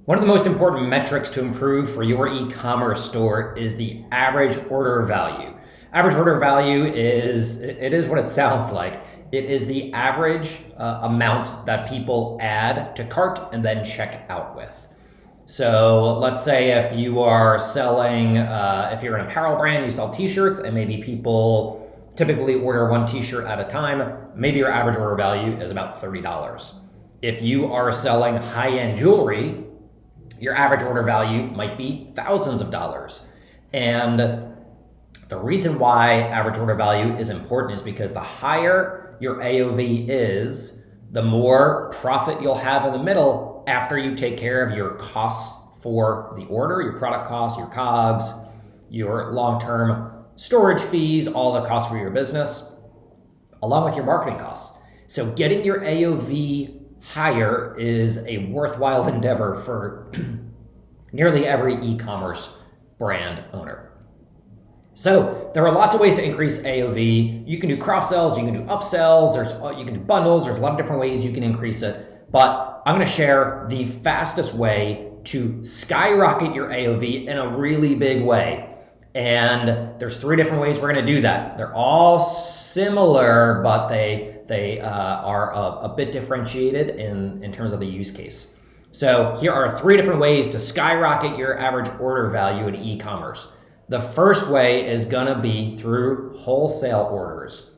One of the most important metrics to improve for your e-commerce store is the average order value. Average order value is what it sounds like. It is the average amount that people add to cart and then check out with. So let's say if you are selling, if you're an apparel brand, you sell t-shirts, and maybe people typically order one t-shirt at a time, maybe your average order value is about $30. If you are selling high-end jewelry, your average order value might be thousands of dollars. And the reason why average order value is important is because the higher your AOV is, the more profit you'll have in the middle after you take care of your costs for the order, your product costs, your COGS, your long-term storage fees, all the costs for your business, along with your marketing costs. So getting your AOV higher is a worthwhile endeavor for nearly every e-commerce brand owner. So there are lots of ways to increase AOV. You can do cross sells, you can do upsells, you can do bundles, there's a lot of different ways you can increase it. But I'm gonna share the fastest way to skyrocket your AOV in a really big way. And there's 3 different ways we're gonna do that. They're all similar, but they are a bit differentiated in terms of the use case. So here are 3 different ways to skyrocket your average order value in e-commerce. The first way is gonna be through wholesale orders.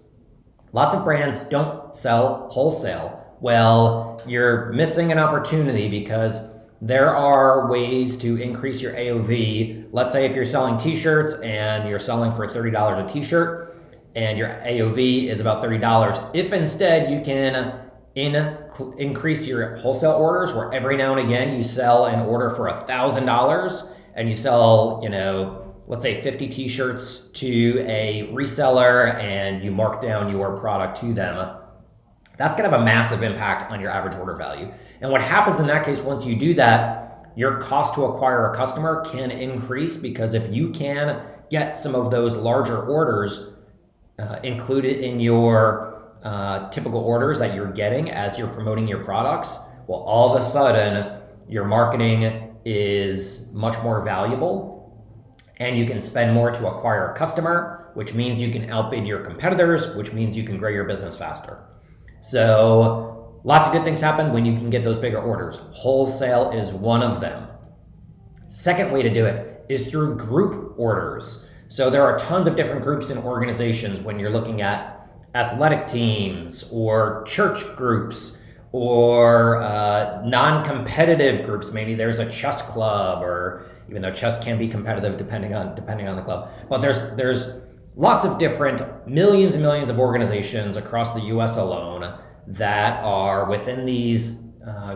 Lots of brands don't sell wholesale. Well, you're missing an opportunity because there are ways to increase your AOV. Let's say if you're selling t-shirts and you're selling for $30 a t-shirt and your AOV is about $30. If instead you can increase your wholesale orders where every now and again you sell an order for $1,000 and you sell, let's say 50 t-shirts to a reseller and you mark down your product to them, that's gonna have a massive impact on your average order value. And what happens in that case, once you do that, your cost to acquire a customer can increase because if you can get some of those larger orders included in your typical orders that you're getting as you're promoting your products, well, all of a sudden your marketing is much more valuable and you can spend more to acquire a customer, which means you can outbid your competitors, which means you can grow your business faster. So lots of good things happen when you can get those bigger orders. Wholesale is one of them. Second way to do it is through group orders. So there are tons of different groups and organizations when you're looking at athletic teams or church groups or non-competitive groups. Maybe there's a chess club, or even though chess can be competitive depending on the club. But there's lots of different millions and millions of organizations across the US alone that are within these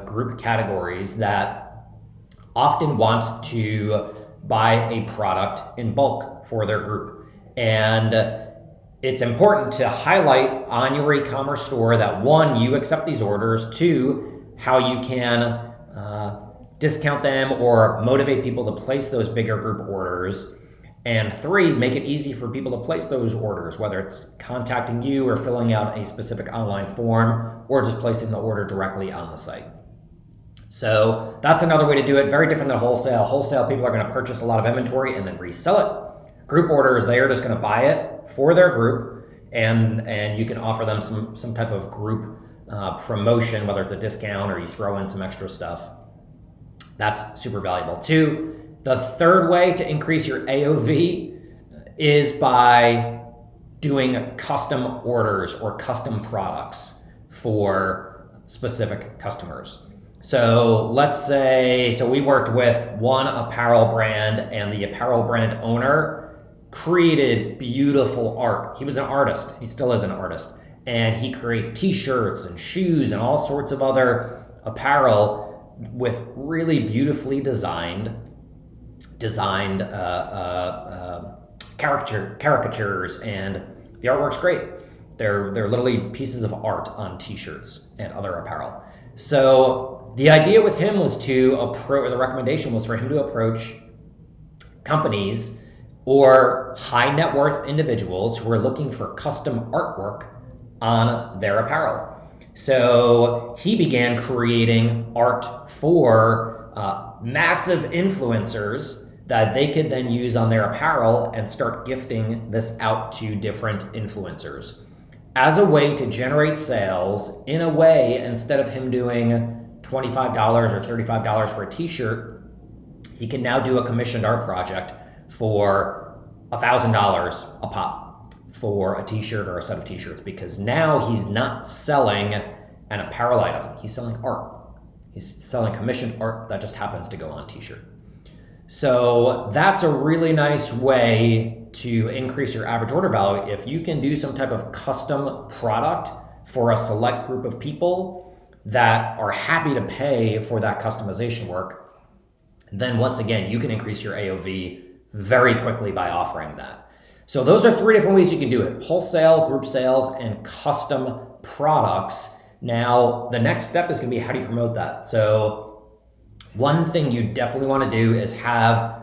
group categories that often want to buy a product in bulk for their group. And it's important to highlight on your e-commerce store that 1, you accept these orders, 2, how you can discount them or motivate people to place those bigger group orders, and 3, make it easy for people to place those orders, whether it's contacting you or filling out a specific online form or just placing the order directly on the site. So that's another way to do it. Very different than wholesale. Wholesale, people are going to purchase a lot of inventory and then resell it. Group orders, they are just going to buy it for their group, and you can offer them some type of group promotion, whether it's a discount or you throw in some extra stuff. That's super valuable too. The third way to increase your AOV is by doing custom orders or custom products for specific customers. So let's say, we worked with one apparel brand, and the apparel brand owner created beautiful art. He was an artist. He still is an artist. And he creates t-shirts and shoes and all sorts of other apparel with really beautifully designed caricatures, and the artwork's great. They're literally pieces of art on t-shirts and other apparel. So the idea with him was the recommendation was for him to approach companies or high net worth individuals who are looking for custom artwork on their apparel. So he began creating art for massive influencers that they could then use on their apparel and start gifting this out to different influencers as a way to generate sales. In a way, instead of him doing $25 or $35 for a t-shirt, he can now do a commissioned art project for $1,000 a pop for a t-shirt or a set of t-shirts, because now he's not selling an apparel item, he's selling art. He's selling commissioned art that just happens to go on t-shirt. So that's a really nice way to increase your average order value. If you can do some type of custom product for a select group of people that are happy to pay for that customization work, then once again, you can increase your AOV very quickly by offering that. So those are 3 different ways you can do it: wholesale, group sales, and custom products. Now, the next step is going to be, how do you promote that? So one thing you definitely want to do is have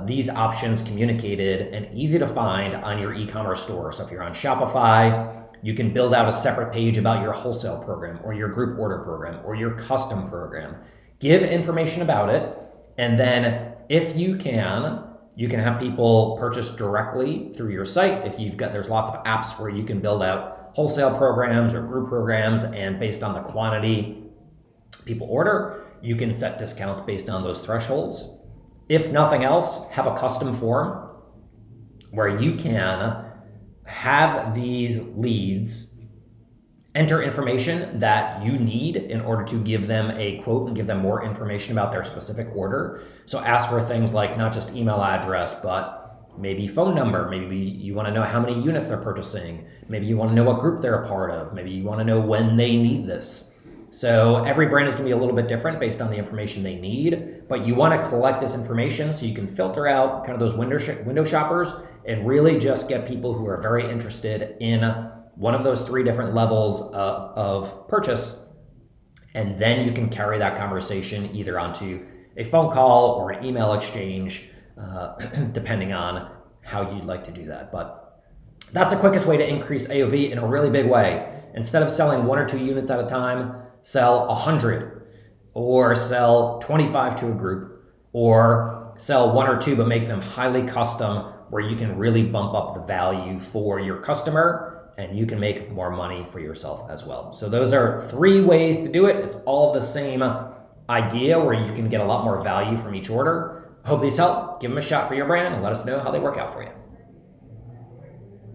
these options communicated and easy to find on your e-commerce store. So if you're on Shopify, you can build out a separate page about your wholesale program or your group order program or your custom program. Give information about it, and then if you can have people purchase directly through your site. If you've got, there's lots of apps where you can build out wholesale programs or group programs, and based on the quantity people order, you can set discounts based on those thresholds. If nothing else, have a custom form where you can have these leads enter information that you need in order to give them a quote and give them more information about their specific order. So ask for things like not just email address, but maybe phone number. Maybe you want to know how many units they're purchasing. Maybe you want to know what group they're a part of. Maybe you want to know when they need this. So every brand is going to be a little bit different based on the information they need, but you want to collect this information so you can filter out kind of those window shoppers and really just get people who are very interested in one of those 3 different levels of purchase. And then you can carry that conversation either onto a phone call or an email exchange, depending on how you'd like to do that. But that's the quickest way to increase AOV in a really big way. Instead of selling 1 or 2 units at a time, sell 100, or sell 25 to a group, or sell 1 or 2 but make them highly custom, where you can really bump up the value for your customer and you can make more money for yourself as well. So those are 3 ways to do it. It's all the same idea where you can get a lot more value from each order. Hope these help. Give them a shot for your brand and let us know how they work out for you.